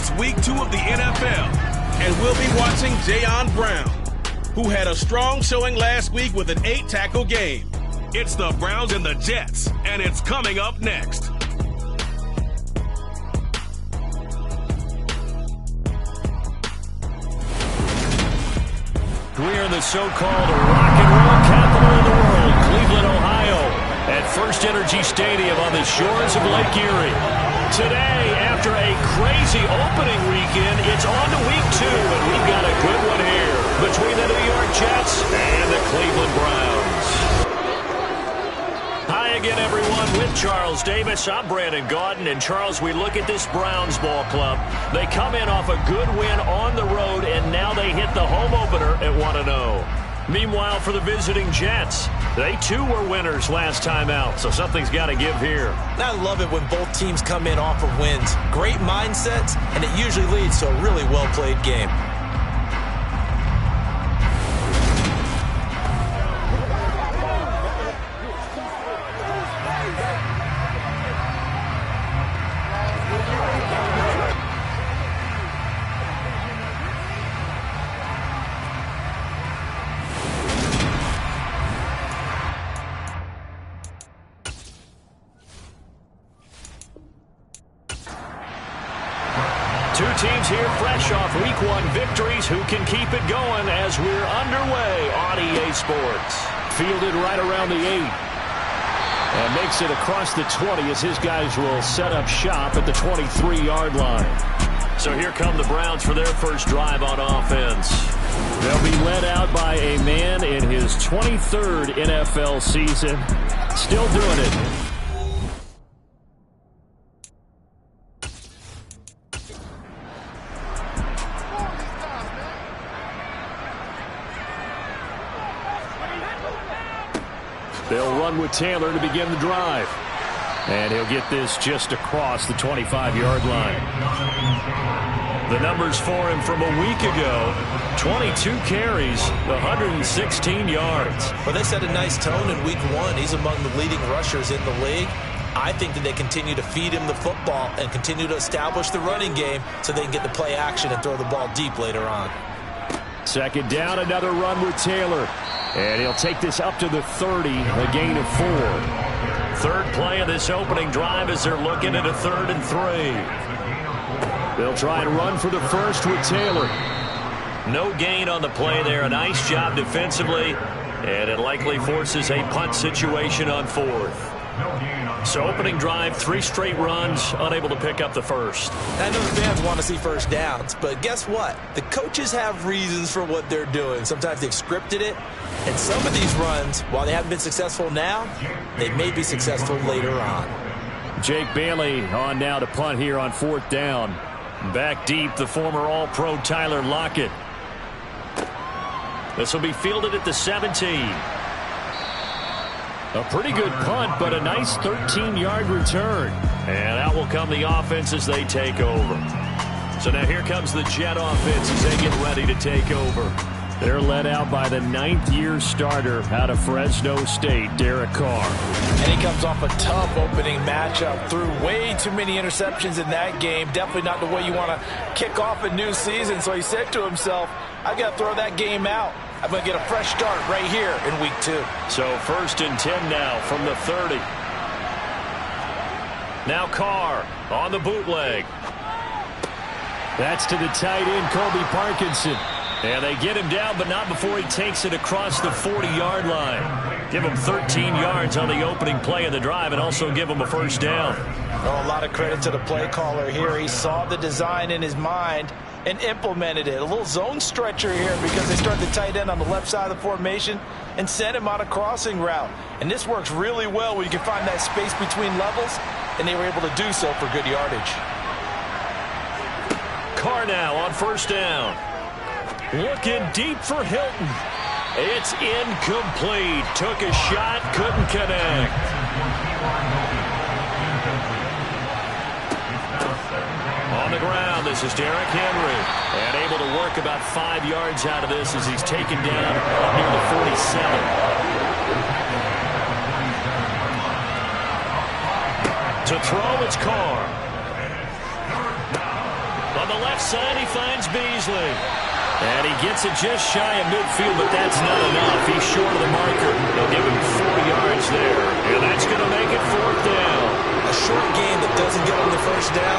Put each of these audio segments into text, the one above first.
It's week 2 of the NFL, and we'll be watching Jayon Brown, who had a strong showing last week with an 8-tackle game. It's the Browns and the Jets, and it's coming up next. We're in the so-called rock and roll capital of the world, Cleveland, Ohio, at First Energy Stadium on the shores of Lake Erie. Today, after a crazy opening weekend, it's on to week 2, and we've got a good one here between the New York Jets and the Cleveland Browns. Hi again, everyone. With Charles Davis, I'm Brandon Gaudin. And, Charles, we look at this Browns ball club. They come in off a good win on the road, and now they hit the home opener at 1-0. Meanwhile, for the visiting Jets, they too were winners last time out, so something's got to give here. I love it when both teams come in off of wins. Great mindsets, and it usually leads to a really well-played game. Two teams here fresh off Week 1 victories. Who can keep it going as we're underway on EA Sports? Fielded right around the 8. And makes it across the 20 as his guys will set up shop at the 23-yard line. So here come the Browns for their first drive on offense. They'll be led out by a man in his 23rd NFL season. Still doing it. They'll run with Taylor to begin the drive. And he'll get this just across the 25-yard line. The numbers for him from a week ago, 22 carries, 116 yards. Well, they set a nice tone in Week 1. He's among the leading rushers in the league. I think that they continue to feed him the football and continue to establish the running game so they can get the play action and throw the ball deep later on. Second down, another run with Taylor. And he'll take this up to the 30, a gain of 4. Third play of this opening drive as they're looking at a 3rd and 3. They'll try and run for the first with Taylor. No gain on the play there. A nice job defensively. And it likely forces a punt situation on 4th. So opening drive, 3 straight runs, unable to pick up the first. I know the fans want to see first downs, but guess what? The coaches have reasons for what they're doing. Sometimes they've scripted it, and some of these runs, while they haven't been successful now, they may be successful later on. Jake Bailey on now to punt here on 4th down. Back deep, the former All-Pro Tyler Lockett. This will be fielded at the 17. A pretty good punt, but a nice 13-yard return. And out will come the offense as they take over. So now here comes the Jet offense as they get ready to take over. They're led out by the 9th-year starter out of Fresno State, Derek Carr. And he comes off a tough opening matchup. Threw way too many interceptions in that game. Definitely not the way you want to kick off a new season. So he said to himself, I got to throw that game out. I'm going to get a fresh start right here in Week 2. So 1st and 10 now from the 30. Now Carr on the bootleg. That's to the tight end, Kobe Parkinson. And they get him down, but not before he takes it across the 40-yard line. Give him 13 yards on the opening play of the drive and also give him a first down. Oh, a lot of credit to the play caller here. He saw the design in his mind and implemented it. A little zone stretcher here because they start the tight end on the left side of the formation and sent him on a crossing route. And this works really well when you can find that space between levels, and they were able to do so for good yardage. Carr now on 1st down. Looking deep for Hilton. It's incomplete. Took a shot, couldn't connect. On the ground, this is Derrick Henry. And able to work about 5 yards out of this as he's taken down near the 47. To throw, it's Carr. On the left side. He finds Beasley. And he gets it just shy of midfield, but that's not enough. He's short of the marker. They'll give him 4 yards there. And that's going to make it 4th down. A short game that doesn't get them the first down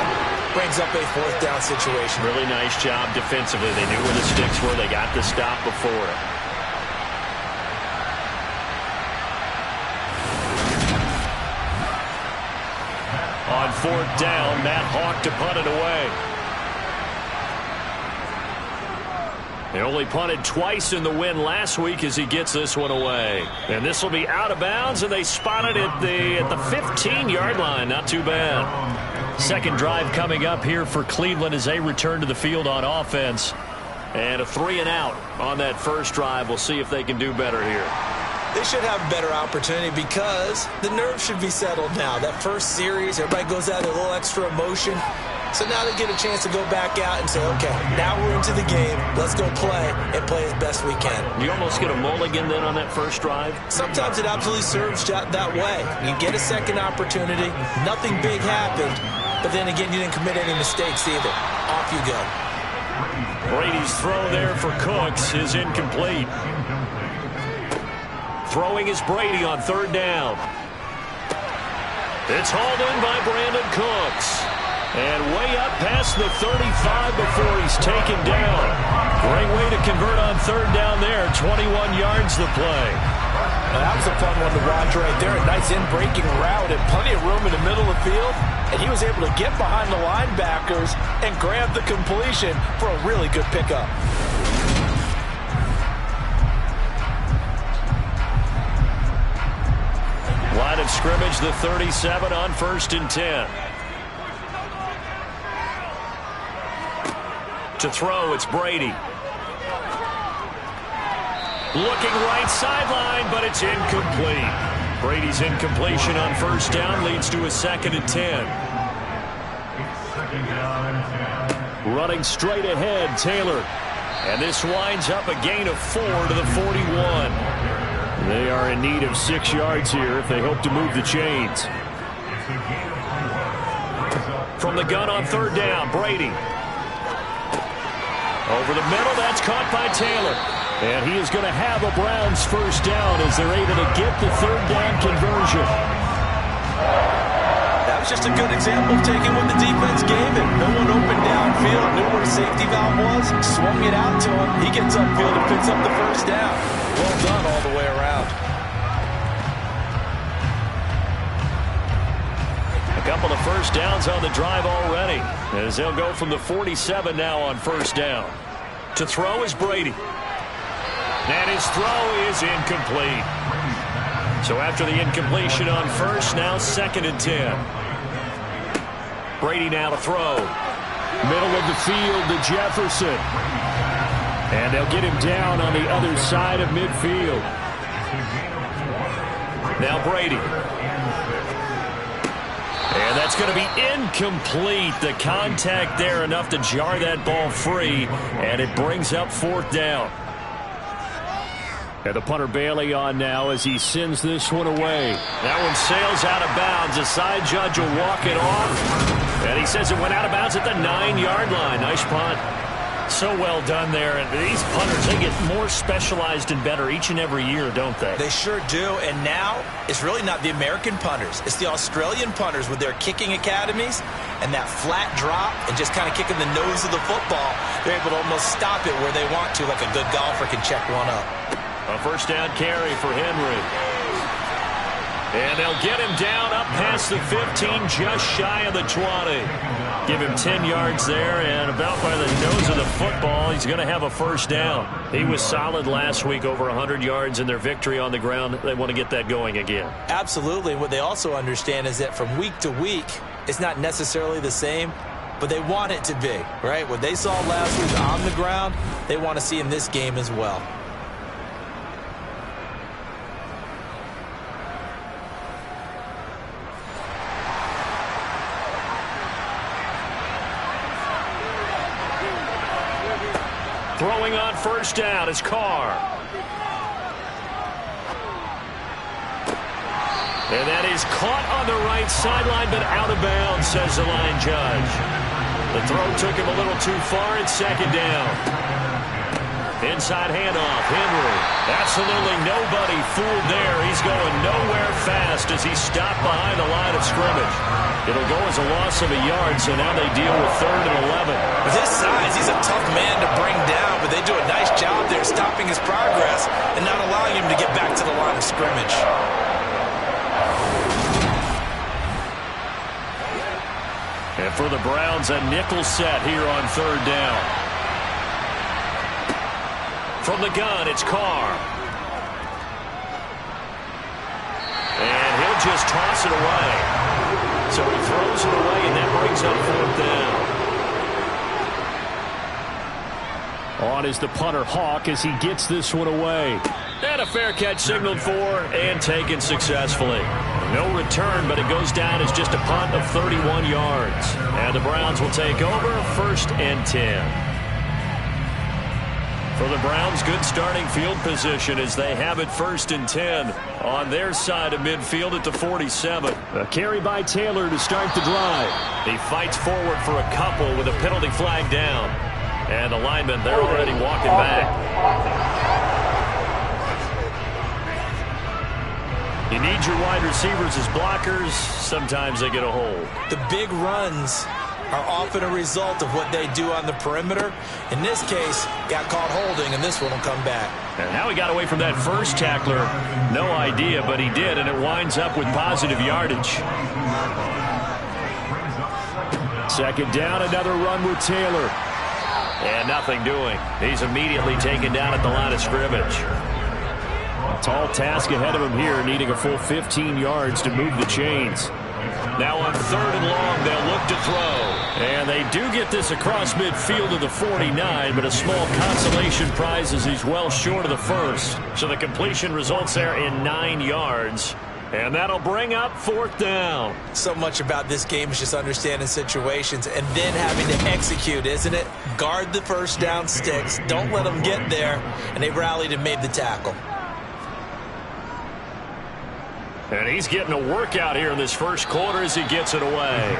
brings up a 4th down situation. Really nice job defensively. They knew where the sticks were. They got the stop before it. On 4th down, Matt Hawk to punt it away. They only punted twice in the win last week as he gets this one away. And this will be out of bounds, and they spotted it at the 15-yard line. Not too bad. Second drive coming up here for Cleveland as they return to the field on offense. And a 3-and-out on that first drive. We'll see if they can do better here. They should have a better opportunity because the nerves should be settled now. That first series, everybody goes out with a little extra emotion. So now they get a chance to go back out and say, okay, now we're into the game. Let's go play and play as best we can. You almost get a mulligan then on that first drive? Sometimes it absolutely serves that way. You get a second opportunity. Nothing big happened. But then again, you didn't commit any mistakes either. Off you go. Brady's throw there for Cooks is incomplete. Throwing is Brady on 3rd down. It's hauled in by Brandon Cooks. And way up past the 35 before he's taken down. Great way to convert on 3rd down there. 21 yards to play. That was a fun one to watch right there. A nice in-breaking route and plenty of room in the middle of the field. And he was able to get behind the linebackers and grab the completion for a really good pickup. Line of scrimmage, the 37 on 1st and 10. To throw, it's Brady. Looking right sideline, but it's incomplete. Brady's incompletion on 1st down leads to a 2nd and 10. Running straight ahead, Taylor. And this winds up a gain of 4 to the 41. They are in need of 6 yards here if they hope to move the chains. From the gun on 3rd down, Brady. Over the middle, that's caught by Taylor. And he is going to have a Browns first down as they're able to get the 3rd down conversion. That was just a good example of taking what the defense gave him. No one open downfield, knew where the safety valve was, swung it out to him. He gets upfield and picks up the first down. Well done all the way around. A couple of first downs on the drive already, as they'll go from the 47 now on 1st down. To throw is Brady. And his throw is incomplete. So after the incompletion on 1st, now 2nd and 10. Brady now to throw. Middle of the field to Jefferson. And they'll get him down on the other side of midfield. Now Brady. And that's going to be incomplete. The contact there enough to jar that ball free. And it brings up 4th down. And the punter Bailey on now as he sends this one away. That one sails out of bounds. The side judge will walk it off. And he says it went out of bounds at the 9-yard line. Nice punt. So well done there. And these punters, they get more specialized and better each and every year, don't they? They sure do. And now it's really not the American punters. It's the Australian punters with their kicking academies and that flat drop and just kind of kicking the nose of the football. They're able to almost stop it where they want to, like a good golfer can check one up. A first down carry for Henry. And they'll get him down up past the 15, just shy of the 20. Give him 10 yards there, and about by the nose of the football, he's going to have a first down. He was solid last week, over 100 yards in their victory on the ground. They want to get that going again. Absolutely. What they also understand is that from week to week, it's not necessarily the same, but they want it to be, right? What they saw last week on the ground, they want to see in this game as well. Throwing on first down is Carr. And that is caught on the right sideline, but out of bounds, says the line judge. The throw took him a little too far. It's second down. Inside handoff, Henry. Absolutely nobody fooled there. He's going nowhere fast as he's stopped behind the line of scrimmage. It'll go as a loss of a yard, so now they deal with 3rd and 11. With his size, he's a tough man to bring down, but they do a nice job there stopping his progress and not allowing him to get back to the line of scrimmage. And for the Browns, a nickel set here on 3rd down. From the gun, it's Carr. And he'll just toss it away. So he throws it away, and that brings up 4th down. On is the punter, Hawk, as he gets this one away. And a fair catch signaled for and taken successfully. No return, but it goes down as just a punt of 31 yards. And the Browns will take over 1st and 10. For the Browns, good starting field position as they have it 1st and 10 on their side of midfield at the 47. A carry by Taylor to start the drive. He fights forward for a couple with a penalty flag down. And the linemen, they're already walking back. You need your wide receivers as blockers. Sometimes they get a hold. The big runs are often a result of what they do on the perimeter. In this case, got caught holding, and this one will come back. And how he got away from that first tackler, no idea, but he did, and it winds up with positive yardage. 2nd down, another run with Taylor. And nothing doing. He's immediately taken down at the line of scrimmage. Tall task ahead of him here, needing a full 15 yards to move the chains. Now on 3rd and long, they'll look to throw. And they do get this across midfield to the 49, but a small consolation prize as he's well short of the first. So the completion results there in 9 yards. And that'll bring up 4th down. So much about this game is just understanding situations and then having to execute, isn't it? Guard the first down sticks. Don't let them get there. And they rallied and made the tackle. And he's getting a workout here in this first quarter as he gets it away.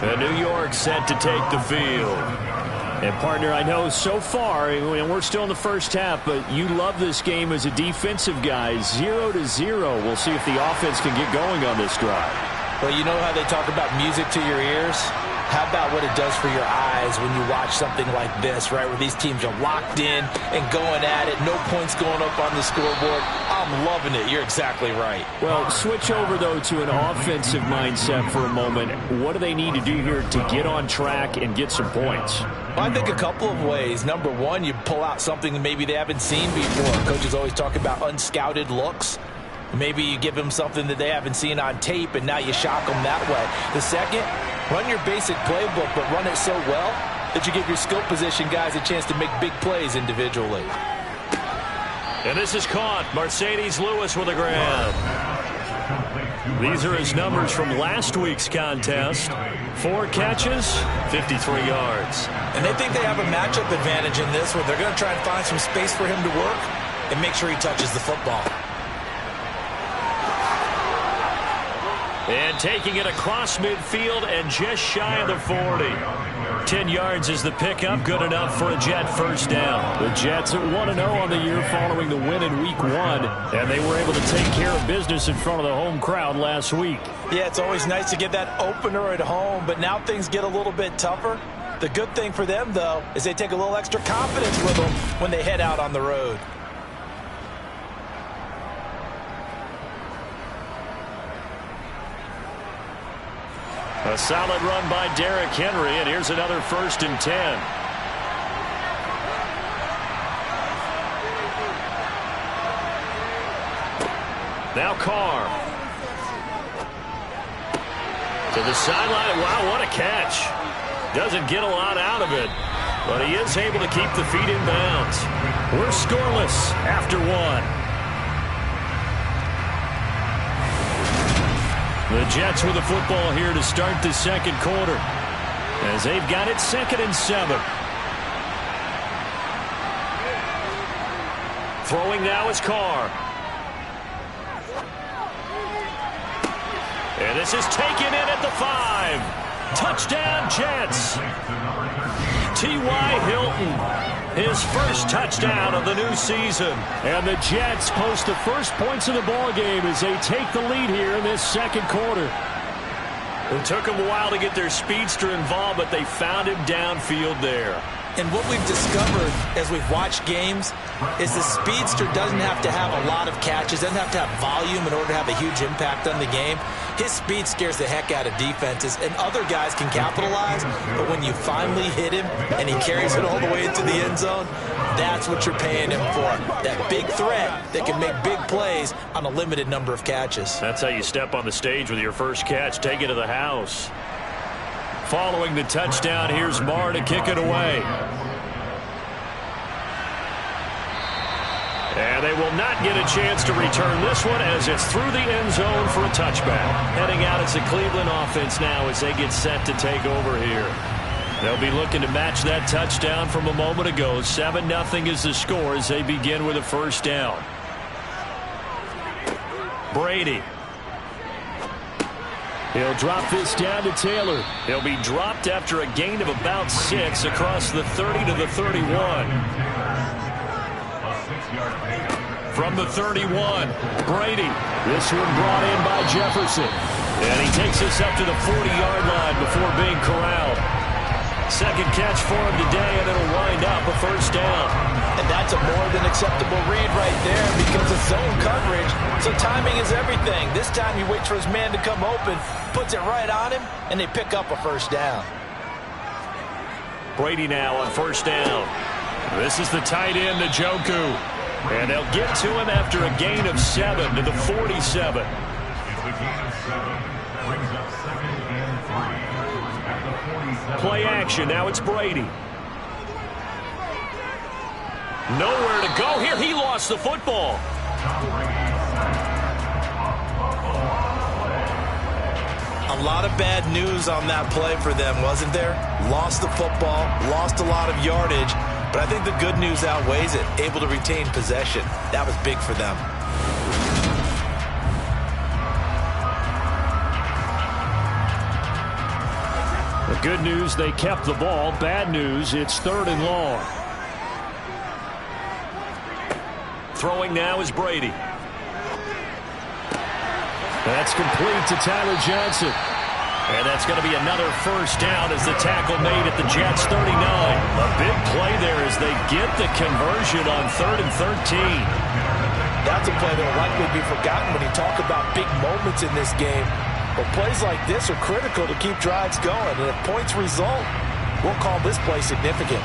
And New York set to take the field. And, partner, I know so far, and we're still in the first half, but you love this game as a defensive guy. 0-0. We'll see if the offense can get going on this drive. Well, you know how they talk about music to your ears? How about what it does for your eyes when you watch something like this, right, where these teams are locked in and going at it, no points going up on the scoreboard? I'm loving it. You're exactly right. Well, switch over, though, to an offensive mindset for a moment. What do they need to do here to get on track and get some points? Well, I think a couple of ways. Number one, you pull out something that maybe they haven't seen before. Coaches always talk about unscouted looks. Maybe you give them something that they haven't seen on tape, and now you shock them that way. The second, run your basic playbook, but run it so well that you give your skill position guys a chance to make big plays individually. And this is caught. Mercedes Lewis with a grab. These are his numbers from last week's contest. 4 catches, 53 yards. And they think they have a matchup advantage in this one. They're going to try and find some space for him to work and make sure he touches the football. And taking it across midfield and just shy of the 40. 10 yards is the pickup, good enough for a Jet first down. The Jets at 1-0 on the year following the win in Week 1, and they were able to take care of business in front of the home crowd last week. Yeah, it's always nice to get that opener at home, but now things get a little bit tougher. The good thing for them, though, is they take a little extra confidence with them when they head out on the road. A solid run by Derrick Henry, and here's another 1st and 10. Now Carr. To the sideline. Wow, what a catch. Doesn't get a lot out of it, but he is able to keep the feet in bounds. We're scoreless after 1. The Jets with the football here to start the second quarter as they've got it 2nd and 7. Throwing now is Carr. And this is taken in at the 5. Touchdown, Jets. T.Y. Hilton, his first touchdown of the new season. And the Jets post the first points of the ball game as they take the lead here in this second quarter. It took them a while to get their speedster involved, but they found him downfield there. And what we've discovered as we've watched games is the speedster doesn't have to have a lot of catches, doesn't have to have volume in order to have a huge impact on the game. His speed scares the heck out of defenses, and other guys can capitalize, but when you finally hit him and he carries it all the way into the end zone, that's what you're paying him for. That big threat that can make big plays on a limited number of catches. That's how you step on the stage with your first catch. Take it to the house. Following the touchdown, here's Marr to kick it away. And they will not get a chance to return this one as it's through the end zone for a touchback. Heading out as the Cleveland offense now as they get set to take over here. They'll be looking to match that touchdown from a moment ago. 7-0 is the score as they begin with a first down. Brady. He'll drop this down to Taylor. He'll be dropped after a gain of about 6 across the 30 to the 31. From the 31, Brady. This one brought in by Jefferson. And he takes us up to the 40-yard line before being corralled. Second catch for him today, and it'll wind up a first down. And that's a more than acceptable read right there because it's zone coverage, so timing is everything. This time he waits for his man to come open, puts it right on him, and they pick up a first down. Brady now on first down. This is the tight end, Njoku. And they'll get to him after a gain of 7 to the 47. Play action. Now it's Brady. Nowhere to go here. He lost the football. A lot of bad news on that play for them, wasn't there? Lost the football, lost a lot of yardage, but I think the good news outweighs it. Able to retain possession. That was big for them. The good news, they kept the ball. Bad news, it's 3rd and long. Throwing now is Brady. That's complete to Tyler Johnson. And that's going to be another first down as the tackle made at the Jets' 39. A big play there as they get the conversion on 3rd and 13. That's a play that will likely be forgotten when you talk about big moments in this game. But plays like this are critical to keep drives going. And if points result, we'll call this play significant.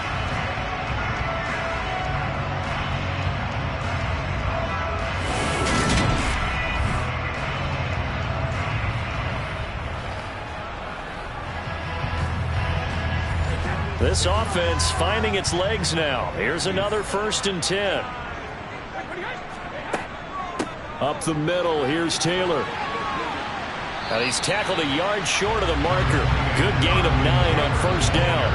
This offense finding its legs now. Here's another 1st and 10. Up the middle, here's Taylor. And he's tackled a yard short of the marker. Good gain of 9 on first down.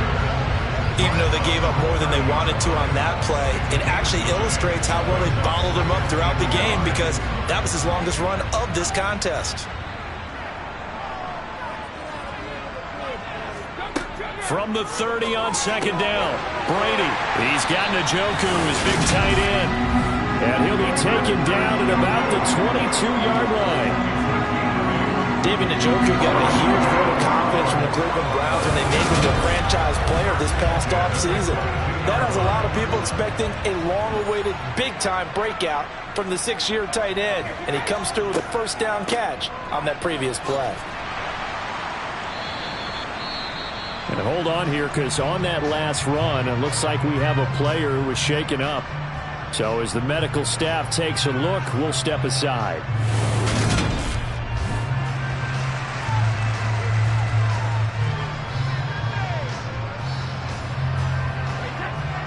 Even though they gave up more than they wanted to on that play, it actually illustrates how well they bottled him up throughout the game because that was his longest run of this contest. From the 30 on 2nd down, Brady. He's got Njoku, his big tight end. And he'll be taken down at about the 22-yard line. David Njoku got a huge vote of confidence from the Cleveland Browns when they named him the franchise player this past offseason. That has a lot of people expecting a long-awaited, big-time breakout from the 6-year tight end. And he comes through with a first down catch on that previous play. And hold on here because on that last run, it looks like we have a player who was shaken up. So as the medical staff takes a look, we'll step aside.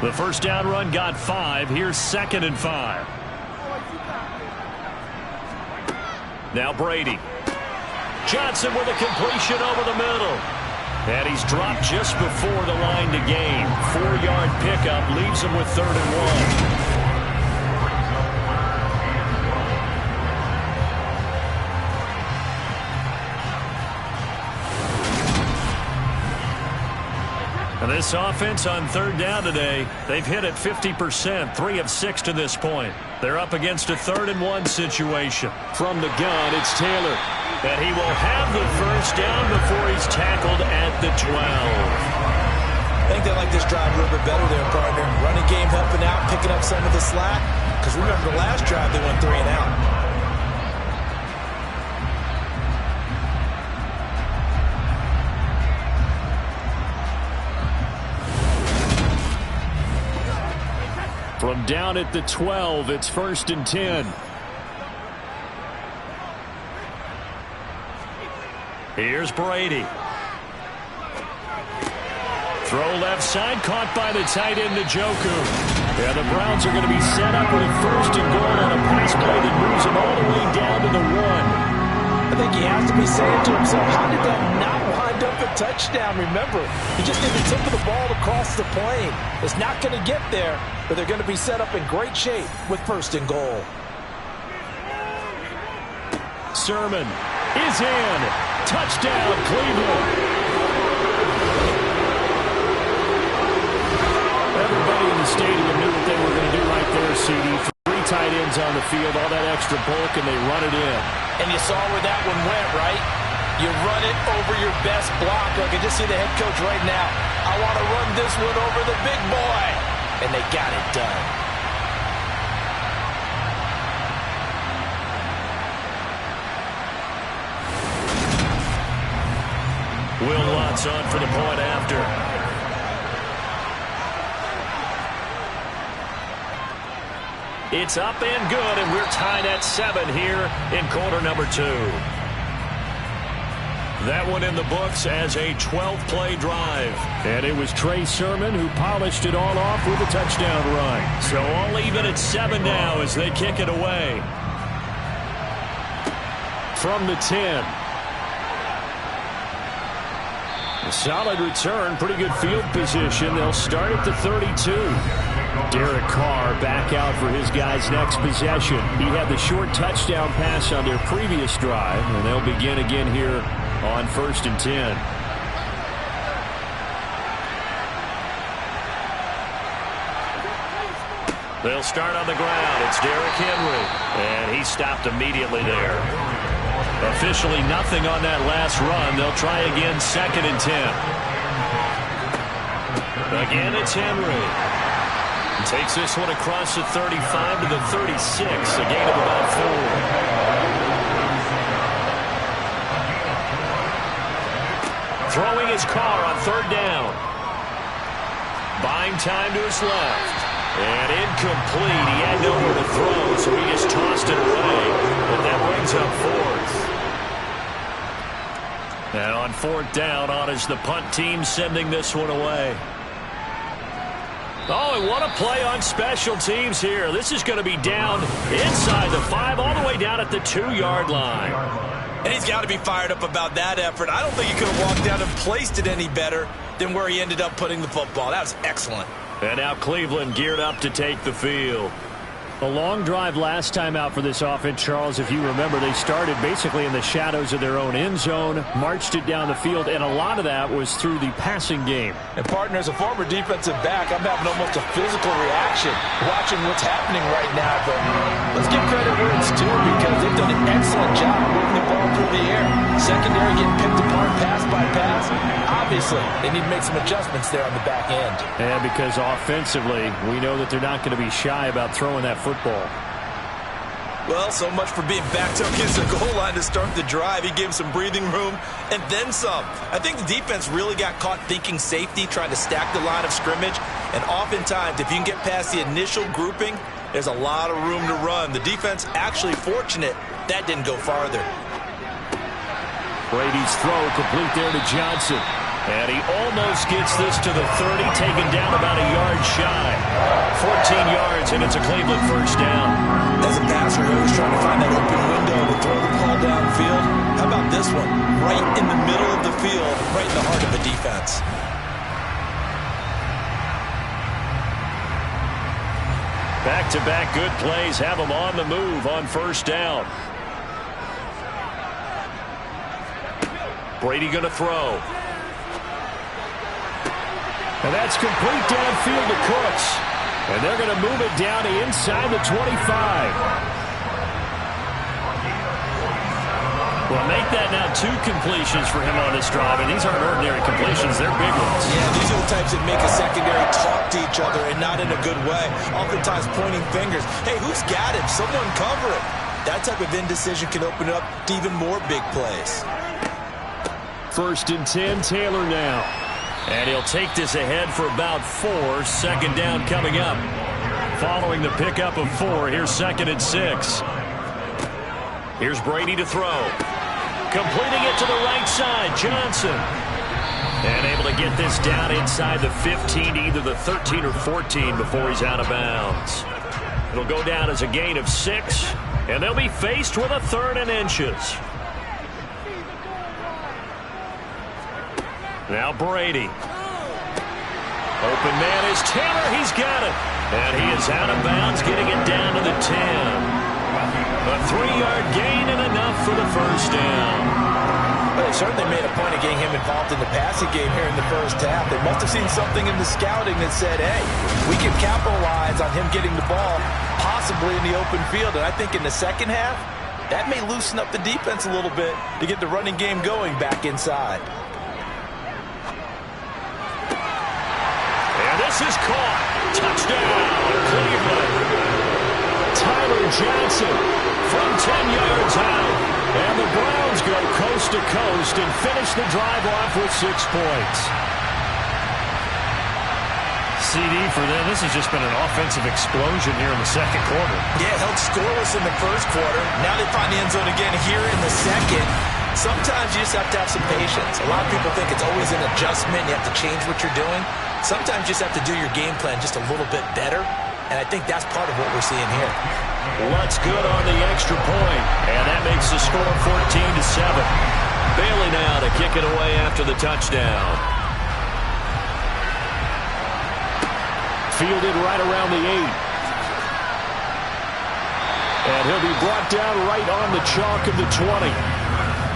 The first down run got 5. Here's 2nd and 5. Now Brady. Johnson with a completion over the middle. And he's dropped just before the line to gain. 4-yard pickup leaves him with 3rd and 1. And this offense on third down today, they've hit it 50%, 3 of 6 to this point. They're up against a 3rd-and-1 situation. From the gun, it's Taylor. And he will have the first down before he's tackled at the 12. I think they like this drive a little bit better there, partner. Running game helping out, picking up some of the slack. Because remember the last drive, they went 3 and out. From down at the 12, it's 1st and 10. Here's Brady. Throw left side, caught by the tight end, Njoku. Yeah, the Browns are going to be set up with a 1st and goal on a pass play that moves them all the way down to the 1. I think he has to be saying to himself, how did that not wind up a touchdown? Remember, he just did the tip of the ball across the plane. It's not going to get there, but they're going to be set up in great shape with 1st and goal. Sermon is in. Touchdown, Cleveland. Everybody in the stadium knew what they were going to do right there, CD. 3 tight ends on the field, all that extra bulk, and they run it in. And you saw where that one went, right? You run it over your best block. I can just see the head coach right now. I want to run this one over the big boy. And they got it done. Will Lutz on for the point after. It's up and good, and we're tied at 7 here in quarter number 2. That one in the books as a 12-play drive. And it was Trey Sermon who polished it all off with a touchdown run. So all even at 7 now as they kick it away. From the 10. A solid return, pretty good field position. They'll start at the 32. Derek Carr back out for his guys' next possession. He had the short touchdown pass on their previous drive, and they'll begin again here on 1st and 10. They'll start on the ground. It's Derrick Henry, and he stopped immediately there. Officially nothing on that last run. They'll try again 2nd and 10. Again, it's Henry. Takes this one across the 35 to the 36, a gain of about 4. Throwing his Carr on 3rd down. Buying time to his left. And incomplete. He had nowhere to throw, so he just tossed it away. But that brings up 4th. And on 4th down, on is the punt team sending this one away. Oh, and what a play on special teams here. This is going to be down inside the 5, all the way down at the 2-yard line. And he's got to be fired up about that effort. I don't think he could have walked down and placed it any better than where he ended up putting the football. That was excellent. And now Cleveland geared up to take the field. A long drive last time out for this offense, Charles. If you remember, they started basically in the shadows of their own end zone, marched it down the field, and a lot of that was through the passing game. And, partner, as a former defensive back, I'm having almost a physical reaction watching what's happening right now. But let's give credit where it's due because they've done an excellent job moving the ball through the air. Secondary getting picked apart pass by pass. Obviously, they need to make some adjustments there on the back end. And because offensively, we know that they're not going to be shy about throwing that football. Well, so much for being backed up against the goal line to start the drive. He gave him some breathing room and then some. I think the defense really got caught thinking safety, trying to stack the line of scrimmage. And oftentimes, if you can get past the initial grouping, there's a lot of room to run. The defense actually fortunate that didn't go farther. Brady's throw complete there to Johnson. And he almost gets this to the 30, taken down about a yard shy. 14 yards, and it's a Cleveland first down. As a passer, you're always trying to find that open window to throw the ball downfield. How about this one? Right in the middle of the field, right in the heart of the defense. Back-to-back good plays have them on the move on first down. Brady going to throw. And that's complete downfield to Cooks. And they're going to move it down to inside the 25. Well, make that now 2 completions for him on this drive, and these aren't ordinary completions. They're big ones. Yeah, these are the types that make a secondary talk to each other and not in a good way. Oftentimes pointing fingers. Hey, who's got him? Someone cover it. That type of indecision can open up to even more big plays. 1st and 10, Taylor now. And he'll take this ahead for about 4. 2nd down coming up. Following the pickup of 4, here's 2nd and 6. Here's Brady to throw. Completing it to the right side, Johnson. And able to get this down inside the 15, either the 13 or 14 before he's out of bounds. It'll go down as a gain of 6, and they'll be faced with a 3rd and inches. Now Brady. Open man is Taylor. He's got it. And he is out of bounds, getting it down to the 10. A 3-yard gain and enough for the 1st down. Well, they certainly made a point of getting him involved in the passing game here in the 1st half. They must have seen something in the scouting that said, hey, we can capitalize on him getting the ball, possibly in the open field. And I think in the 2nd half, that may loosen up the defense a little bit to get the running game going back inside. And this is caught. Touchdown, Cleveland. Tyler Johnson from 10 yards out. And the Browns go coast to coast and finish the drive off with 6 points. CD for them. This has just been an offensive explosion here in the 2nd quarter. Yeah, held scoreless in the 1st quarter. Now they find the end zone again here in the 2nd. Sometimes you just have to have some patience. A lot of people think it's always an adjustment. You have to change what you're doing. Sometimes you just have to do your game plan just a little bit better. And I think that's part of what we're seeing here. What's good on the extra point. And that makes the score 14-7. Bailey now to kick it away after the touchdown. Fielded right around the 8. And he'll be brought down right on the chalk of the 20.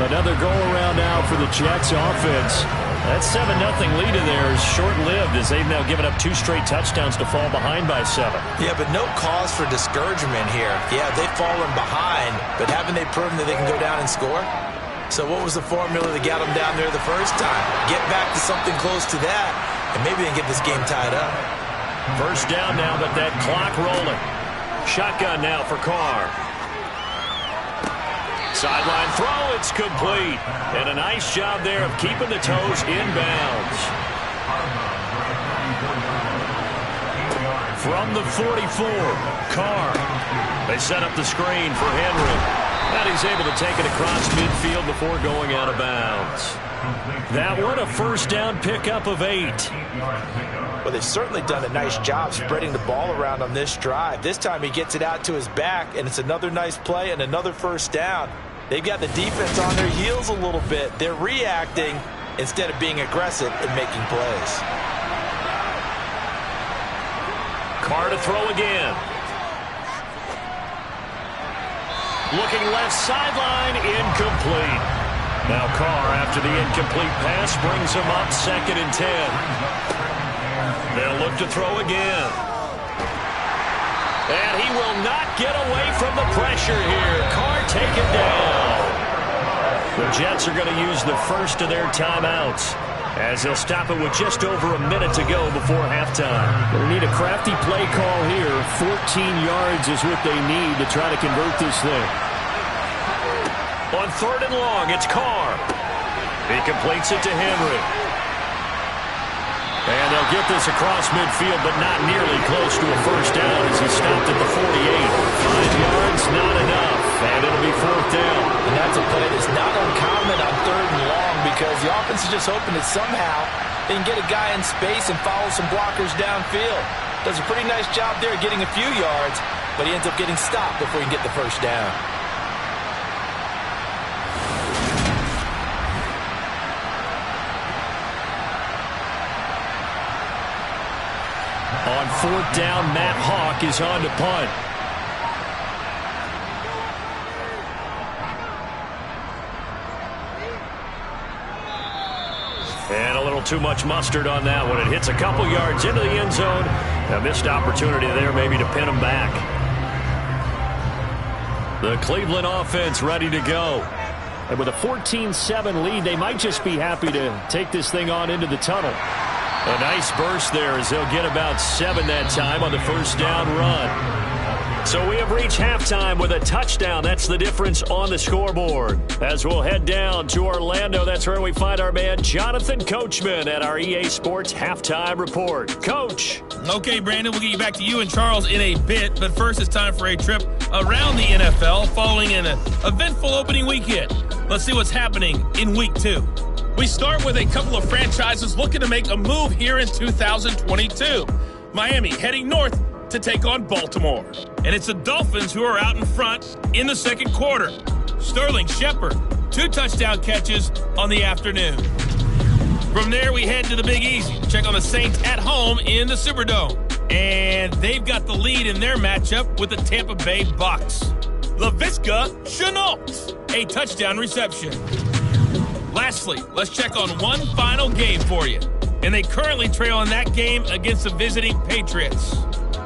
Another go-around now for the Jets offense. That 7-0 lead in there is short-lived as they've now given up 2 straight touchdowns to fall behind by 7. Yeah, but no cause for discouragement here. Yeah, they've fallen behind, but haven't they proven that they can go down and score? So what was the formula that got them down there the 1st time? Get back to something close to that, and maybe they can get this game tied up. 1st down now, but that clock rolling. Shotgun now for Carr. Sideline throw, it's complete. And a nice job there of keeping the toes inbounds. From the 44, Carr. They set up the screen for Henry. And he's able to take it across midfield before going out of bounds. That one, a 1st down pickup of 8. Well, they've certainly done a nice job spreading the ball around on this drive. This time he gets it out to his back, and it's another nice play and another 1st down. They've got the defense on their heels a little bit. They're reacting instead of being aggressive and making plays. Carr to throw again. Looking left sideline, incomplete. Now Carr, after the incomplete pass, brings him up 2nd and 10. They'll look to throw again. And he will not get away from the pressure here. Carr taken down. The Jets are going to use the 1st of their timeouts as they'll stop it with just over a minute to go before halftime. They need a crafty play call here. 14 yards is what they need to try to convert this thing. On 3rd and long, it's Carr. He completes it to Henry. And they'll get this across midfield, but not nearly close to a 1st down as he stopped at the 48. 5 yards, not enough, and it'll be 4th down. And that's a play that's not uncommon on 3rd and long because the offense is just hoping that somehow they can get a guy in space and follow some blockers downfield. Does a pretty nice job there getting a few yards, but he ends up getting stopped before he can get the 1st down. On 4th down, Matt Hawk is on to punt. And a little little too much mustard on that one. It hits a couple yards into the end zone. A missed opportunity there maybe to pin them back. The Cleveland offense ready to go. And with a 14-7 lead, they might just be happy to take this thing on into the tunnel. A nice burst there as they'll get about 7 that time on the first down run. So we have reached halftime with a touchdown. That's the difference on the scoreboard. As we'll head down to Orlando, that's where we find our man Jonathan Coachman at our EA Sports Halftime Report. Coach. Okay, Brandon, we'll get you back to you and Charles in a bit. But first, it's time for a trip around the NFL following an eventful opening weekend. Let's see what's happening in Week 2. We start with a couple of franchises looking to make a move here in 2022. Miami heading north to take on Baltimore. And it's the Dolphins who are out in front in the second quarter. Sterling Shepard, 2 touchdown catches on the afternoon. From there, we head to the Big Easy. Check on the Saints at home in the Superdome. And they've got the lead in their matchup with the Tampa Bay Bucks. Laviska Shenault, a touchdown reception. Lastly, let's check on one final game for you. And they currently trail in that game against the visiting Patriots.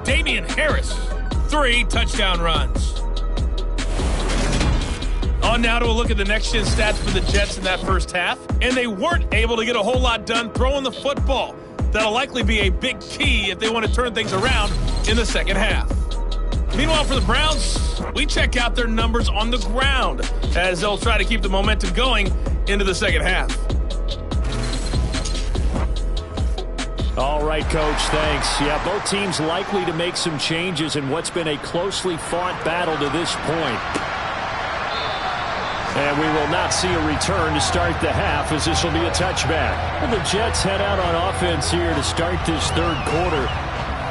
Damian Harris, 3 touchdown runs. On now to a look at the next-gen stats for the Jets in that first half. And they weren't able to get a whole lot done throwing the football. That'll likely be a big key if they want to turn things around in the second half. Meanwhile, for the Browns, we check out their numbers on the ground as they'll try to keep the momentum going into the second half. All right, Coach, thanks. Yeah, both teams likely to make some changes in what's been a closely fought battle to this point. And we will not see a return to start the half as this will be a touchback. And the Jets head out on offense here to start this third quarter.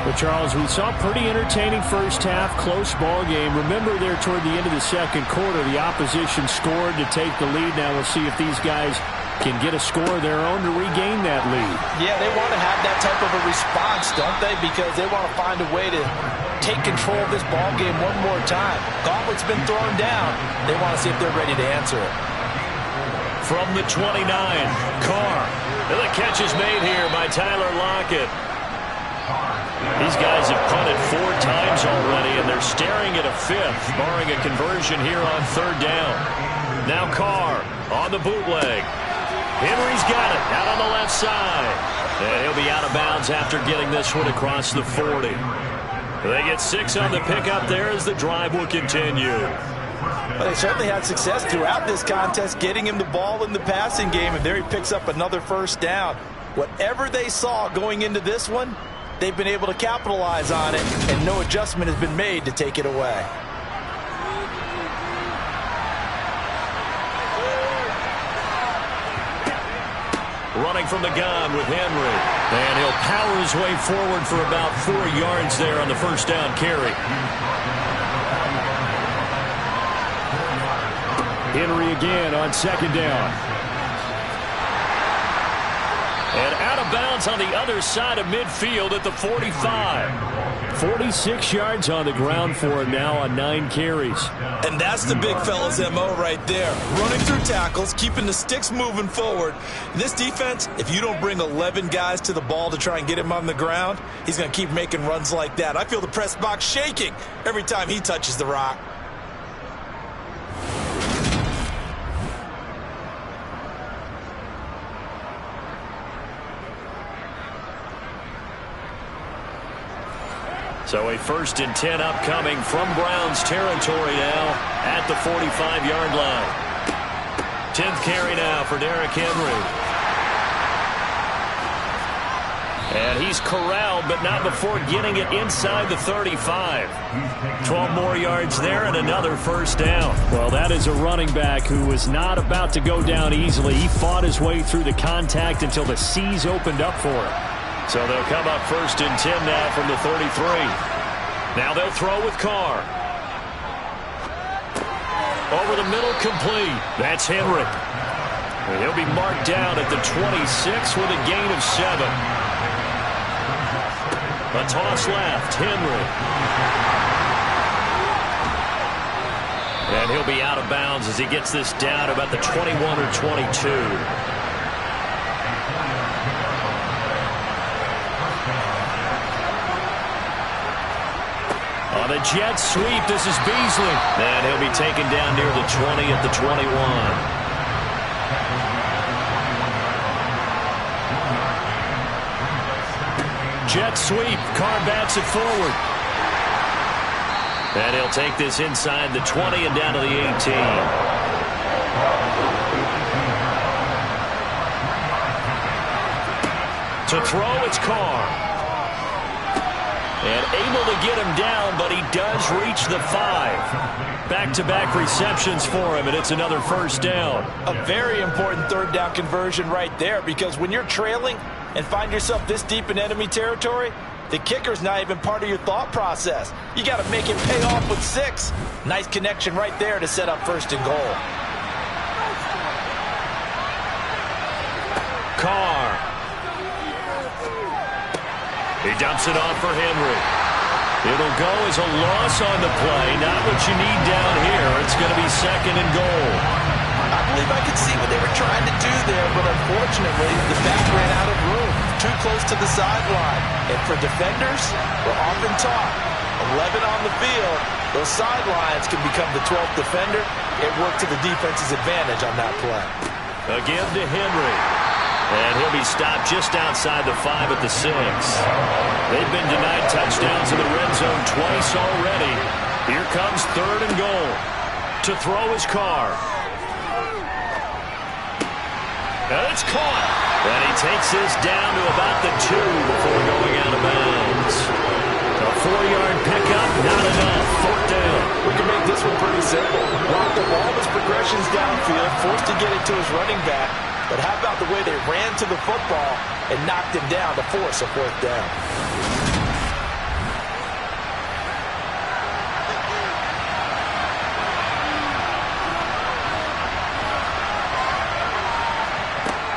But, Charles, we saw a pretty entertaining first half, close ball game. Remember there toward the end of the second quarter, the opposition scored to take the lead. Now we'll see if these guys can get a score of their own to regain that lead. Yeah, they want to have that type of a response, don't they? Because they want to find a way to take control of this ball game one more time. Gauntlet's been thrown down. They want to see if they're ready to answer it. From the 29, Carr. And the catch is made here by Tyler Lockett. These guys have punted 4 times already, and they're staring at a 5th, barring a conversion here on third down. Now Carr on the bootleg. Henry's got it out on the left side. And he'll be out of bounds after getting this one across the 40. They get 6 on the pickup there as the drive will continue. Well, they certainly had success throughout this contest, getting him the ball in the passing game, and there he picks up another first down. Whatever they saw going into this one, they've been able to capitalize on it, and no adjustment has been made to take it away. Running from the gun with Henry. And he'll power his way forward for about 4 yards there on the first down carry. Henry again on second down. And out of bounds on the other side of midfield at the 45. 46 yards on the ground for him now on 9 carries. And that's the big fella's MO right there. Running through tackles, keeping the sticks moving forward. This defense, if you don't bring 11 guys to the ball to try and get him on the ground, he's going to keep making runs like that. I feel the press box shaking every time he touches the rock. So a 1st and 10 upcoming from Browns territory now at the 45-yard line. 10th carry now for Derrick Henry. And he's corralled, but not before getting it inside the 35. 12 more yards there and another first down. Well, that is a running back who was not about to go down easily. He fought his way through the contact until the seas opened up for him. So they'll come up 1st and 10 now from the 33. Now they'll throw with Carr. Over the middle, complete. That's Henry. And he'll be marked down at the 26 with a gain of 7. A toss left, Henry. And he'll be out of bounds as he gets this down about the 21 or 22. On the jet sweep, this is Beasley. And he'll be taken down near the 20 at the 21. Jet sweep. Carr bats it forward. And he'll take this inside the 20 and down to the 18. To throw, it's Carr. And able to get him down, but he does reach the 5. Back-to-back receptions for him, and it's another first down. A very important third down conversion right there, because when you're trailing and find yourself this deep in enemy territory, the kicker's not even part of your thought process. You got to make it pay off with 6. Nice connection right there to set up first and goal. Carr. He dumps it off for Henry. It'll go as a loss on the play. Not what you need down here. It's going to be second and goal. I believe I could see what they were trying to do there, but unfortunately, the back ran out of room. Too close to the sideline. And for defenders, we're often taught, 11 on the field, those sidelines can become the 12th defender. It worked to the defense's advantage on that play. Again to Henry. And he'll be stopped just outside the 5 at the 6. They've been denied touchdowns in the red zone twice already. Here comes third and goal. To throw is Carr. And it's caught. And he takes this down to about the 2 before going out of bounds. A 4-yard pickup, not enough. Fourth down. We can make this one pretty simple. Locked up all his progressions downfield, forced to get it to his running back. But how about the way they ran to the football and knocked him down to force a fourth down?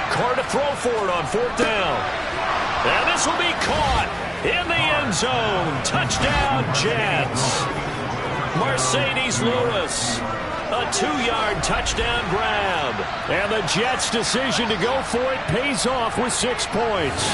Carr to throw for it on fourth down. And this will be caught in the end zone. Touchdown, Jets. Mercedes Lewis. A 2-yard touchdown grab. And the Jets' decision to go for it pays off with 6 points.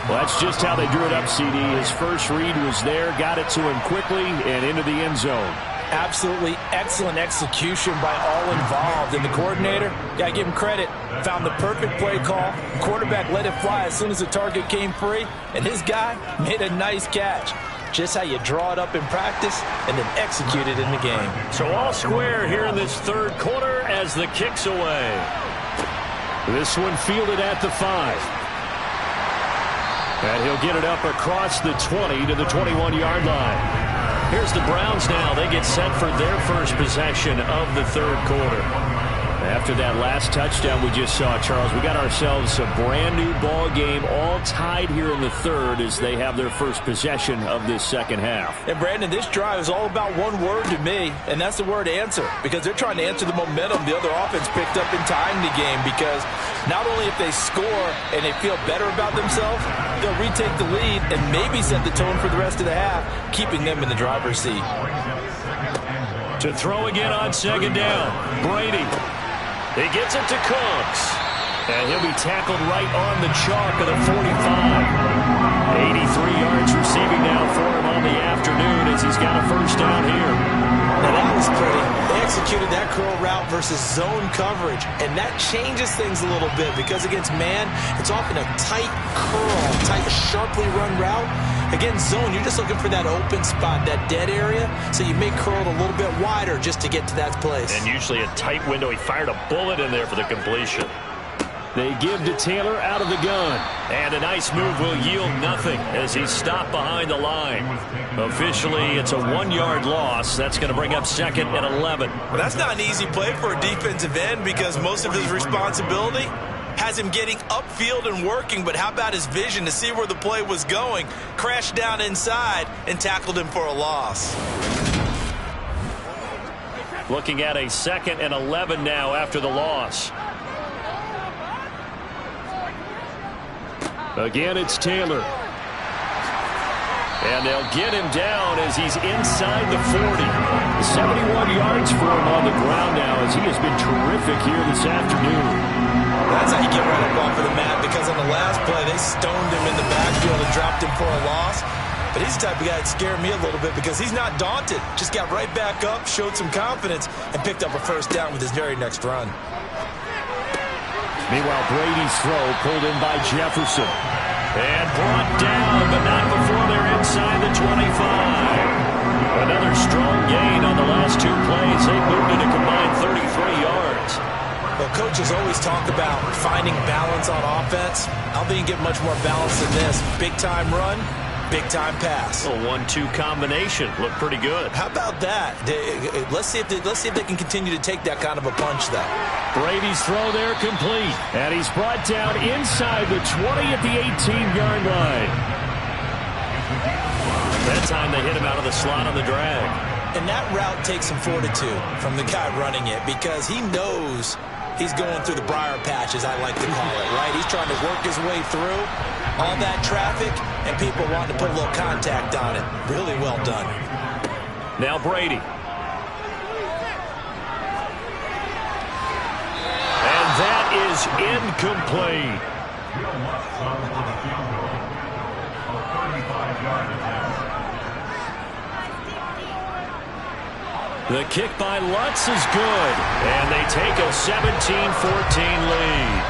Well, that's just how they drew it up, CD. His first read was there, got it to him quickly, and into the end zone. Absolutely excellent execution by all involved. And the coordinator, got to give him credit, found the perfect play call. Quarterback let it fly as soon as the target came free, and his guy made a nice catch. Just how you draw it up in practice and then execute it in the game. So all square here in this third quarter as the kick's away. This one fielded at the 5. And he'll get it up across the 20 to the 21-yard line. Here's the Browns now. They get set for their first possession of the third quarter. After that last touchdown we just saw, Charles, we got ourselves a brand new ball game, all tied here in the third as they have their first possession of this second half. And Brandon, this drive is all about one word to me, and that's the word answer, because they're trying to answer the momentum the other offense picked up in tying the game, because not only if they score and they feel better about themselves, they'll retake the lead and maybe set the tone for the rest of the half, keeping them in the driver's seat. To throw again on second down, Brady. He gets it to Cooks. And he'll be tackled right on the chalk of the 45. 83 yards receiving now for him on the afternoon as he's got a first down here. Now that was pretty. They executed that curl route versus zone coverage, and that changes things a little bit because against man, it's often a tight curl, tight, sharply run route. Against zone, you're just looking for that open spot, that dead area, so you may curl it a little bit wider just to get to that place. And usually a tight window. He fired a bullet in there for the completion. They give to Taylor out of the gun. And a nice move will yield nothing as he's stopped behind the line. Officially, it's a 1-yard loss. That's going to bring up second and 11. Well, that's not an easy play for a defensive end because most of his responsibility has him getting upfield and working, but how about his vision to see where the play was going? Crashed down inside and tackled him for a loss. Looking at a second and 11 now after the loss. Again, it's Taylor. And they'll get him down as he's inside the 40. 71 yards for him on the ground now as he has been terrific here this afternoon. That's how you get right up off of the mat, because on the last play, they stoned him in the backfield and dropped him for a loss. But he's the type of guy that scared me a little bit because he's not daunted. Just got right back up, showed some confidence, and picked up a first down with his very next run. Meanwhile, Brady's throw pulled in by Jefferson. And brought down, but not before they're inside the 25. Another strong gain on the last 2 plays. They moved it a combined 33 yards. Well, coaches always talk about finding balance on offense. I don't think you get much more balance than this. Big-time run, big-time pass. A 1-2 combination. Looked pretty good. How about that? Let's see if they can continue to take that kind of a punch, though. Brady's throw there complete. And he's brought down inside the 20 at the 18-yard line. That time they hit him out of the slot on the drag. And that route takes some fortitude from the guy running it because he knows he's going through the briar patch, as I like to call it, right? He's trying to work his way through all that traffic and people wanting to put a little contact on it. Really well done. Now Brady. And that is incomplete. The kick by Lutz is good, and they take a 17-14 lead.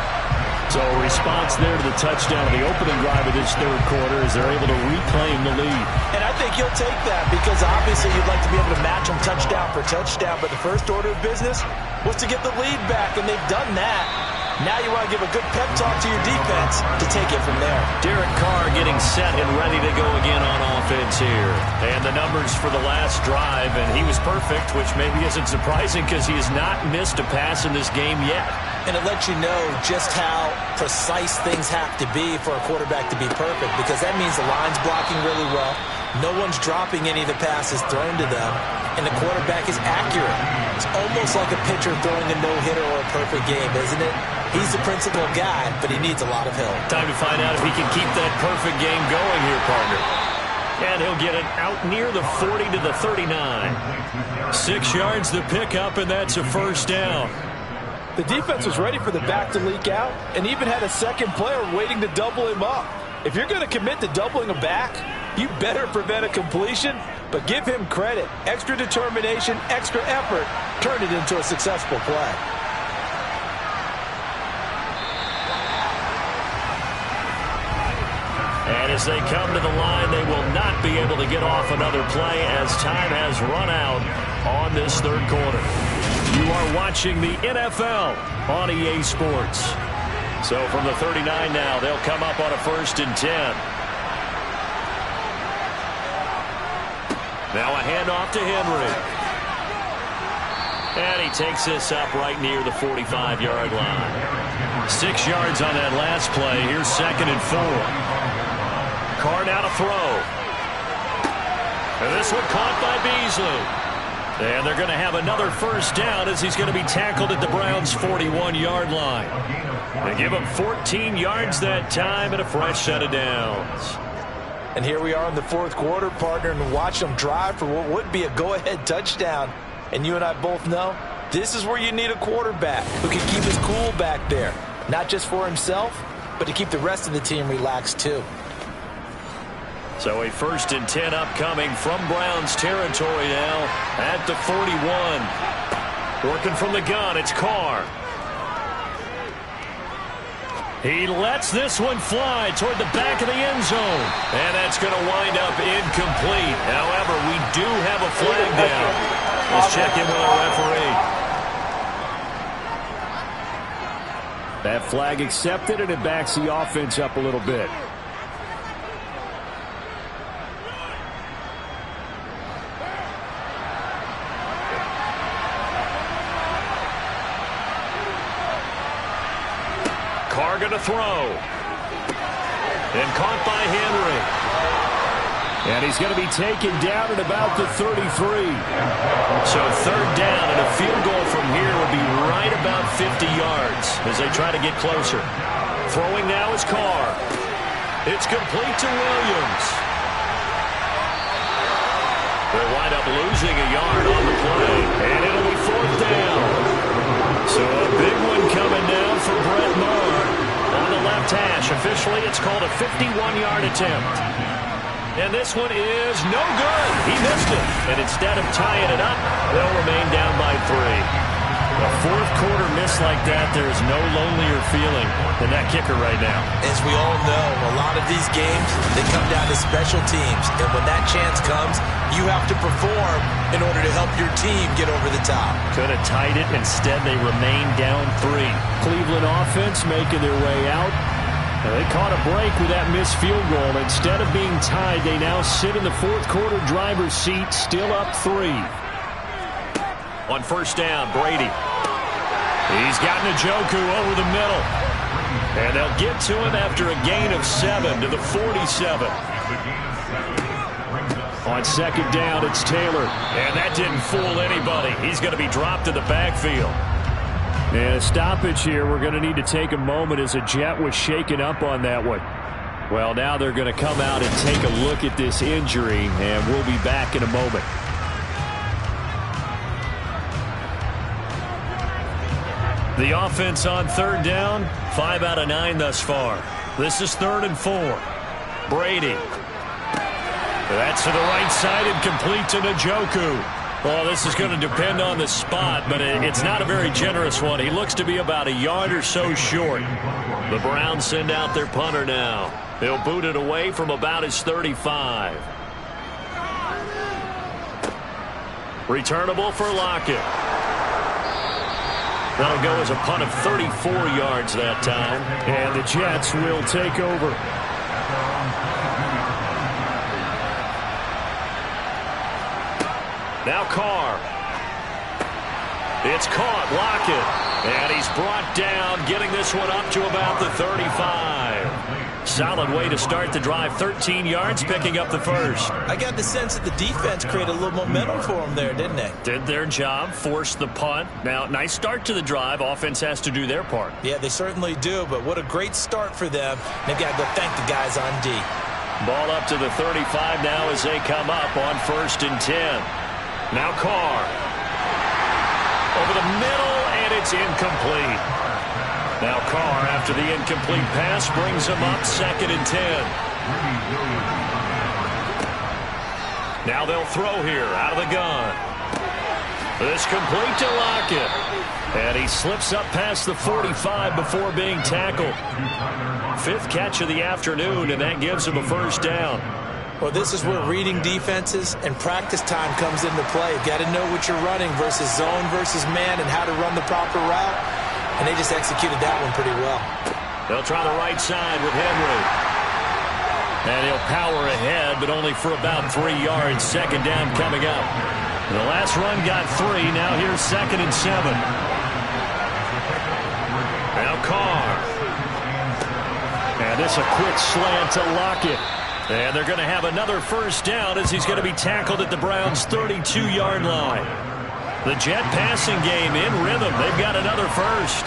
So a response there to the touchdown of the opening drive of this third quarter as they're able to reclaim the lead. And I think you'll take that because obviously you'd like to be able to match them touchdown for touchdown, but the first order of business was to get the lead back, and they've done that. Now you want to give a good pep talk to your defense to take it from there. Derek Carr getting set and ready to go again on offense here. And the numbers for the last drive, and he was perfect, which maybe isn't surprising because he has not missed a pass in this game yet. And it lets you know just how precise things have to be for a quarterback to be perfect because that means the line's blocking really well. No one's dropping any of the passes thrown to them, and the quarterback is accurate. It's almost like a pitcher throwing a no-hitter or a perfect game, isn't it? He's the principal guy, but he needs a lot of help. Time to find out if he can keep that perfect game going here, partner. And he'll get it out near the 40 to the 39. 6 yards the pickup, and that's a first down. The defense was ready for the back to leak out and even had a second player waiting to double him up. If you're going to commit to doubling a back, you better prevent a completion, but give him credit. Extra determination, extra effort, turn it into a successful play. And as they come to the line, they will not be able to get off another play as time has run out on this third quarter. You are watching the NFL on EA Sports. So from the 39 now, they'll come up on a 1st and 10. Now a handoff to Henry. And he takes this up right near the 45-yard line. 6 yards on that last play. Here's 2nd and 4. Carr now to throw. And this one caught by Beasley. And they're going to have another first down as he's going to be tackled at the Browns' 41-yard line. They give him 14 yards that time and a fresh set of downs. And here we are in the fourth quarter, partner, and watch them drive for what would be a go-ahead touchdown. And you and I both know this is where you need a quarterback who can keep his cool back there. Not just for himself, but to keep the rest of the team relaxed too. So a 1st and 10 upcoming from Browns territory now at the 41. Working from the gun, it's Carr. He lets this one fly toward the back of the end zone. And that's going to wind up incomplete. However, we do have a flag down. Let's check in with our referee. That flag accepted, and it backs the offense up a little bit. Carr going to throw. And caught by Henry. And he's going to be taken down at about the 33. So 3rd down, and a field goal from here would be right about 50 yards as they try to get closer. Throwing now is Carr. It's complete to Williams. They'll wind up losing a yard on the play, and it'll be 4th down. So a big one coming down for Brett Maher on the left hash. Officially, it's called a 51-yard attempt. And this one is no good. He missed it. And instead of tying it up, they'll remain down by 3. A fourth quarter miss like that, there is no lonelier feeling than that kicker right now. As we all know, a lot of these games, they come down to special teams. And when that chance comes, you have to perform in order to help your team get over the top. Could have tied it. Instead, they remain down 3. Cleveland offense making their way out. They caught a break with that missed field goal. Instead of being tied, they now sit in the fourth quarter driver's seat, still up 3. On first down, Brady. He's got Njoku over the middle. And they'll get to him after a gain of 7 to the 47. On second down, it's Taylor. And that didn't fool anybody. He's going to be dropped in the backfield. And a stoppage here. We're going to need to take a moment as a Jet was shaken up on that one. Well, now they're going to come out and take a look at this injury, and we'll be back in a moment. The offense on third down, 5 out of 9 thus far. This is 3rd and 4. Brady. That's to the right side and complete to Njoku. Well, this is going to depend on the spot, but it's not a very generous one. He looks to be about a yard or so short. The Browns send out their punter now. He'll boot it away from about his 35. Returnable for Lockett. That'll go as a punt of 34 yards that time. And the Jets will take over. Now Carr. It's caught. Lockett. And he's brought down, getting this one up to about the 35. Solid way to start the drive. 13 yards, picking up the first. I got the sense that the defense created a little momentum for them there, didn't they? Did their job, forced the punt. Now, nice start to the drive. Offense has to do their part. Yeah, they certainly do, but what a great start for them. They've got to go thank the guys on D. Ball up to the 35 now as they come up on 1st and 10. Now Carr. Over the middle, and it's incomplete. Now Carr, after the incomplete pass, brings him up 2nd and 10. Now they'll throw here out of the gun. This complete to Lockett. And he slips up past the 45 before being tackled. 5th catch of the afternoon, and that gives him a first down. Well, this is where reading defenses and practice time comes into play. You've got to know what you're running versus zone versus man and how to run the proper route. And they just executed that one pretty well. They'll try the right side with Henry. And he'll power ahead, but only for about 3 yards. 2nd down coming up. The last run got 3. Now here's 2nd and 7. Now Carr. And this a quick slant to Lockett. And they're going to have another first down as he's going to be tackled at the Browns' 32-yard line. The Jet passing game in rhythm. They've got another first.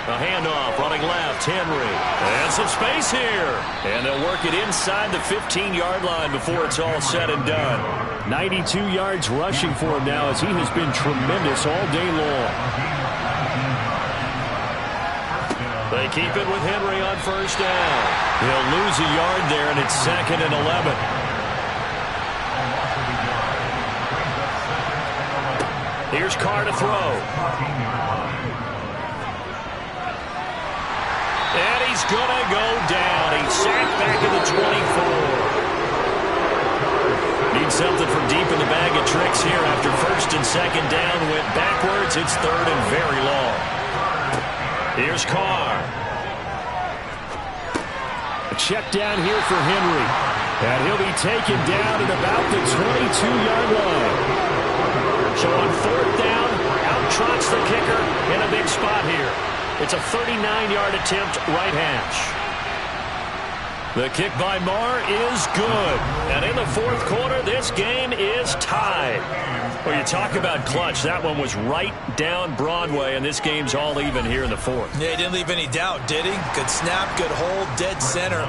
A handoff running left. Henry. And some space here. And they'll work it inside the 15-yard line before it's all said and done. 92 yards rushing for him now as he has been tremendous all day long. They keep it with Henry on first down. He'll lose a yard there, and it's 2nd and 11. Here's Carr to throw. And he's going to go down. He's sacked back at the 24. Needs something from deep in the bag of tricks here after 1st and 2nd down. Went backwards. It's 3rd and very long. Here's Carr. A check down here for Henry. And he'll be taken down at about the 22-yard line. So on 4th down, out trots the kicker in a big spot here. It's a 39-yard attempt, right hash. The kick by Marr is good. And in the fourth quarter, this game is tied. Well, you talk about clutch. That one was right down Broadway, and this game's all even here in the fourth. Yeah, he didn't leave any doubt, did he? Good snap, good hold, dead center.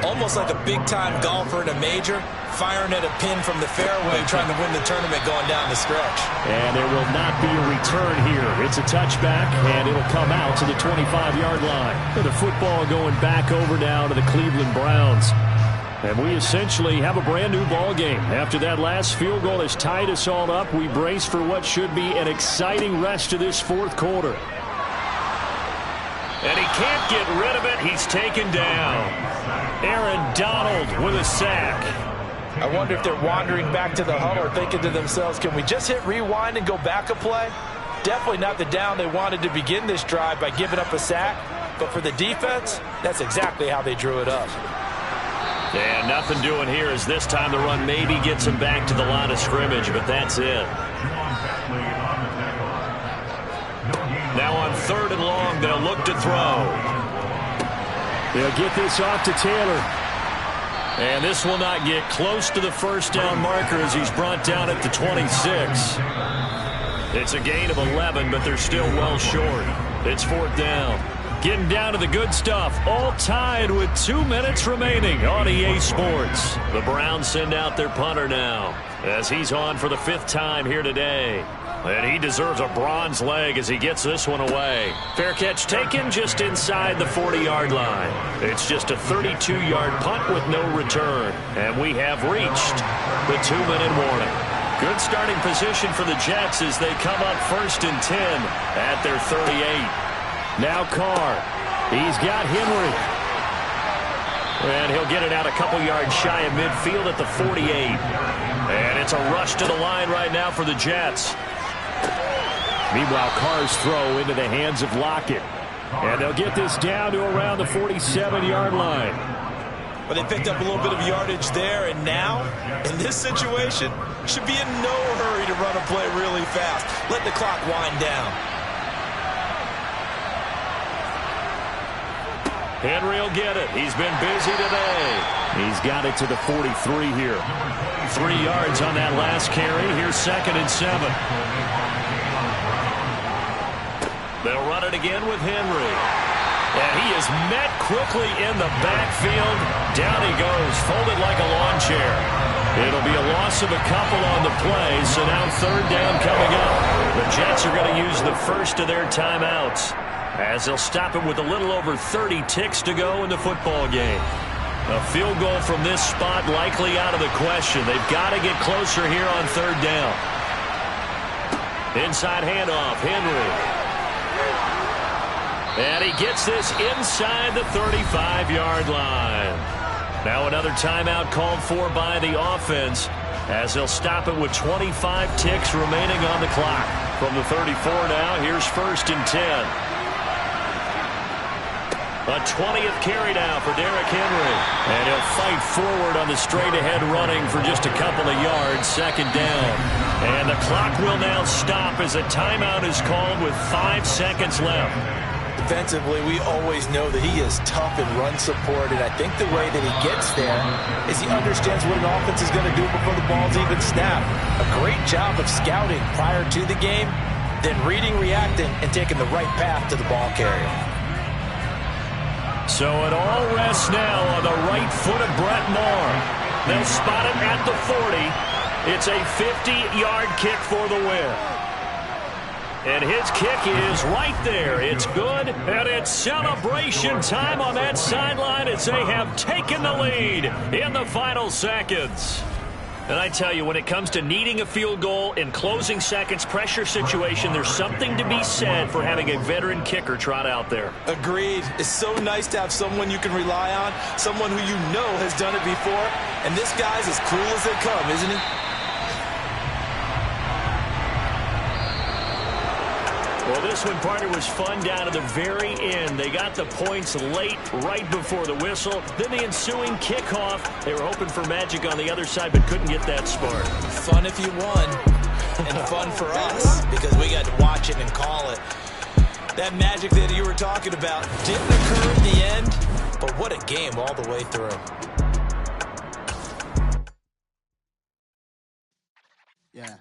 Almost like a big-time golfer in a major, firing at a pin from the fairway, trying to win the tournament going down the stretch. And there will not be a return here. It's a touchback, and it'll come out to the 25-yard line. The football going back over now to the Cleveland Browns. And we essentially have a brand-new ball game. After that last field goal has tied us all up, we brace for what should be an exciting rest of this fourth quarter. And he can't get rid of it. He's taken down. Aaron Donald with a sack. I wonder if they're wandering back to the huddle thinking to themselves, can we just hit rewind and go back a play? Definitely not the down they wanted to begin this drive by giving up a sack. But for the defense, that's exactly how they drew it up. And nothing doing here as this time the run maybe gets him back to the line of scrimmage, but that's it. Now on 3rd and long, they'll look to throw. They'll get this off to Taylor. And this will not get close to the first down marker as he's brought down at the 26. It's a gain of 11, but they're still well short. It's 4th down. Getting down to the good stuff, all tied with 2 minutes remaining on EA Sports. The Browns send out their punter now as he's on for the 5th time here today. And he deserves a bronze leg as he gets this one away. Fair catch taken just inside the 40-yard line. It's just a 32-yard punt with no return. And we have reached the 2-minute warning. Good starting position for the Jets as they come up 1st and 10 at their 38. Now Carr. He's got Henry. And he'll get it out a couple yards shy of midfield at the 48. And it's a rush to the line right now for the Jets. Meanwhile, Carr's throw into the hands of Lockett. And they'll get this down to around the 47-yard line. But they picked up a little bit of yardage there, and now, in this situation, should be in no hurry to run a play really fast. Let the clock wind down. Henry will get it. He's been busy today. He's got it to the 43 here. 3 yards on that last carry. Here's 2nd and 7. They'll run it again with Henry. And he is met quickly in the backfield. Down he goes, folded like a lawn chair. It'll be a loss of a couple on the play, so now 3rd down coming up. The Jets are going to use the first of their timeouts, as they'll stop it with a little over 30 ticks to go in the football game. A field goal from this spot likely out of the question. They've got to get closer here on 3rd down. Inside handoff, Henry. And he gets this inside the 35-yard line. Now another timeout called for by the offense, as they'll stop it with 25 ticks remaining on the clock. From the 34 now, here's 1st and 10. A 20th carry now for Derrick Henry. And he'll fight forward on the straight-ahead running for just a couple of yards, 2nd down. And the clock will now stop as a timeout is called with 5 seconds left. Defensively, we always know that he is tough in run support, and I think the way that he gets there is he understands what an offense is going to do before the ball's even snapped. A great job of scouting prior to the game, then reading, reacting, and taking the right path to the ball carrier. So it all rests now on the right foot of Brett Marr. They'll spot it at the 40. It's a 50-yard kick for the win. And his kick is right there. It's good, and it's celebration time on that sideline as they have taken the lead in the final seconds. And I tell you, when it comes to needing a field goal in closing seconds, pressure situation, there's something to be said for having a veteran kicker trot out there. Agreed. It's so nice to have someone you can rely on, someone who you know has done it before, and this guy's as cool as they come, isn't he? Well, this one, partner, was fun down to the very end. They got the points late, right before the whistle. Then the ensuing kickoff. They were hoping for magic on the other side, but couldn't get that spark. Fun if you won, and fun for us, because we got to watch it and call it. That magic that you were talking about didn't occur at the end, But what a game all the way through. Yeah.